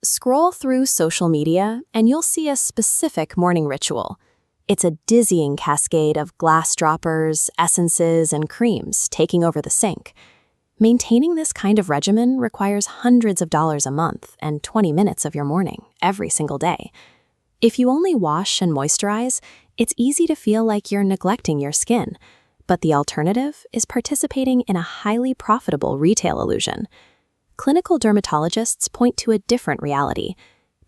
Scroll through social media and you'll see a specific morning ritual. It's a dizzying cascade of glass droppers, essences, and creams taking over the sink. Maintaining this kind of regimen requires hundreds of dollars a month and 20 minutes of your morning every single day. If you only wash and moisturize, it's easy to feel like you're neglecting your skin. But the alternative is participating in a highly profitable retail illusion. Clinical dermatologists point to a different reality.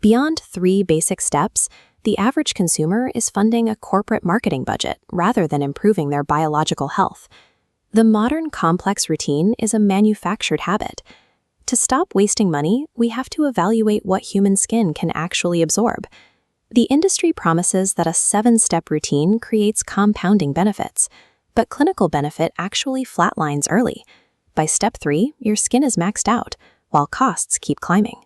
Beyond 3 basic steps, the average consumer is funding a corporate marketing budget rather than improving their biological health. The modern complex routine is a manufactured habit. To stop wasting money, we have to evaluate what human skin can actually absorb. The industry promises that a 7-step routine creates compounding benefits, but clinical benefit actually flatlines early. By step 3, your skin is maxed out, while costs keep climbing.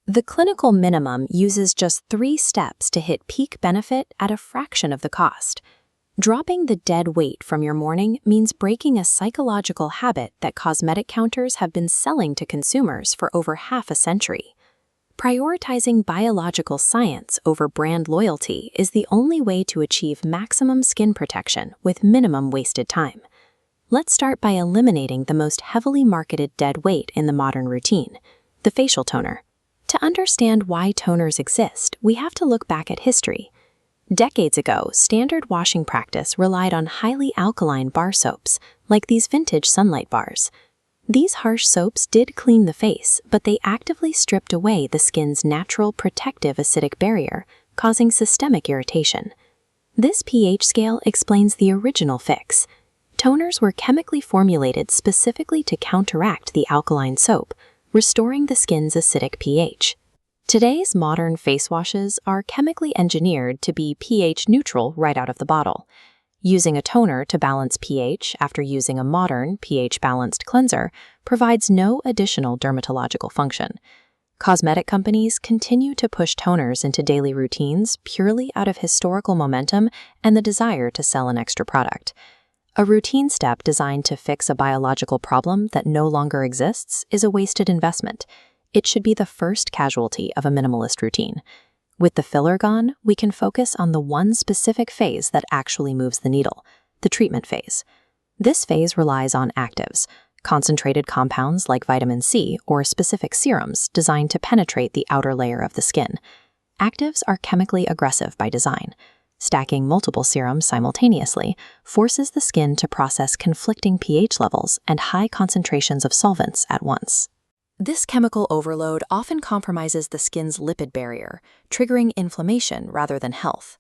The clinical minimum uses just 3 steps to hit peak benefit at a fraction of the cost. Dropping the dead weight from your morning means breaking a psychological habit that cosmetic counters have been selling to consumers for over half a century. Prioritizing biological science over brand loyalty is the only way to achieve maximum skin protection with minimum wasted time. Let's start by eliminating the most heavily marketed dead weight in the modern routine, the facial toner. To understand why toners exist, we have to look back at history. Decades ago, standard washing practice relied on highly alkaline bar soaps, like these vintage sunlight bars. These harsh soaps did clean the face, but they actively stripped away the skin's natural protective acidic barrier, causing systemic irritation. This pH scale explains the original fix. Toners were chemically formulated specifically to counteract the alkaline soap, restoring the skin's acidic pH. Today's modern face washes are chemically engineered to be pH neutral right out of the bottle. Using a toner to balance pH after using a modern pH-balanced cleanser provides no additional dermatological function. Cosmetic companies continue to push toners into daily routines purely out of historical momentum and the desire to sell an extra product. A routine step designed to fix a biological problem that no longer exists is a wasted investment. It should be the first casualty of a minimalist routine. With the filler gone, we can focus on the one specific phase that actually moves the needle, the treatment phase. This phase relies on actives, concentrated compounds like vitamin C or specific serums designed to penetrate the outer layer of the skin. Actives are chemically aggressive by design. Stacking multiple serums simultaneously forces the skin to process conflicting pH levels and high concentrations of solvents at once. This chemical overload often compromises the skin's lipid barrier, triggering inflammation rather than health.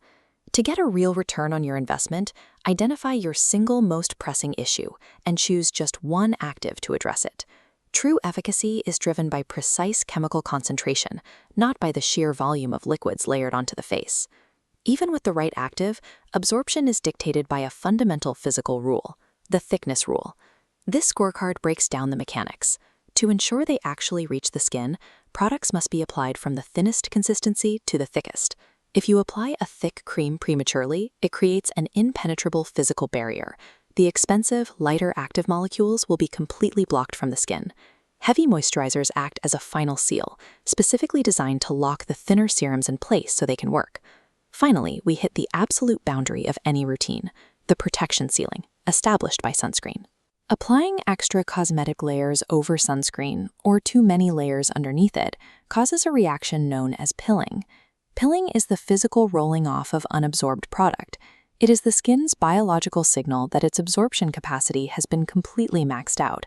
To get a real return on your investment, identify your single most pressing issue and choose just one active to address it. True efficacy is driven by precise chemical concentration, not by the sheer volume of liquids layered onto the face. Even with the right active, absorption is dictated by a fundamental physical rule, the thickness rule. This scorecard breaks down the mechanics. To ensure they actually reach the skin, products must be applied from the thinnest consistency to the thickest. If you apply a thick cream prematurely, it creates an impenetrable physical barrier. The expensive, lighter active molecules will be completely blocked from the skin. Heavy moisturizers act as a final seal, specifically designed to lock the thinner serums in place so they can work. Finally, we hit the absolute boundary of any routine, the protection ceiling, established by sunscreen. Applying extra cosmetic layers over sunscreen, or too many layers underneath it, causes a reaction known as pilling. Pilling is the physical rolling off of unabsorbed product. It is the skin's biological signal that its absorption capacity has been completely maxed out.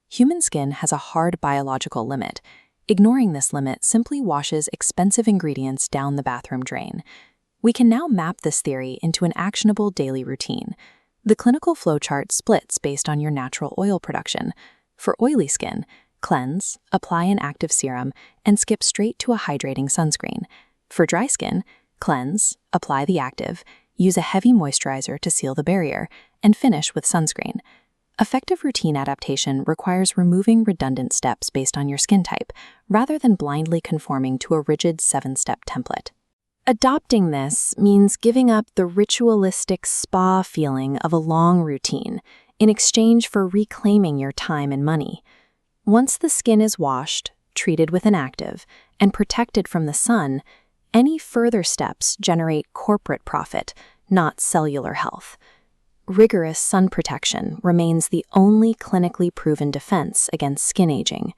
Human skin has a hard biological limit. Ignoring this limit simply washes expensive ingredients down the bathroom drain. We can now map this theory into an actionable daily routine. The clinical flowchart splits based on your natural oil production. For oily skin, cleanse, apply an active serum, and skip straight to a hydrating sunscreen. For dry skin, cleanse, apply the active, use a heavy moisturizer to seal the barrier, and finish with sunscreen. Effective routine adaptation requires removing redundant steps based on your skin type, rather than blindly conforming to a rigid 7-step template. Adopting this means giving up the ritualistic spa feeling of a long routine in exchange for reclaiming your time and money. Once the skin is washed, treated with an active, and protected from the sun, any further steps generate corporate profit, not cellular health. Rigorous sun protection remains the only clinically proven defense against skin aging.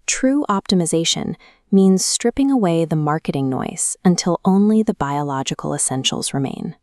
True optimization means stripping away the marketing noise until only the biological essentials remain.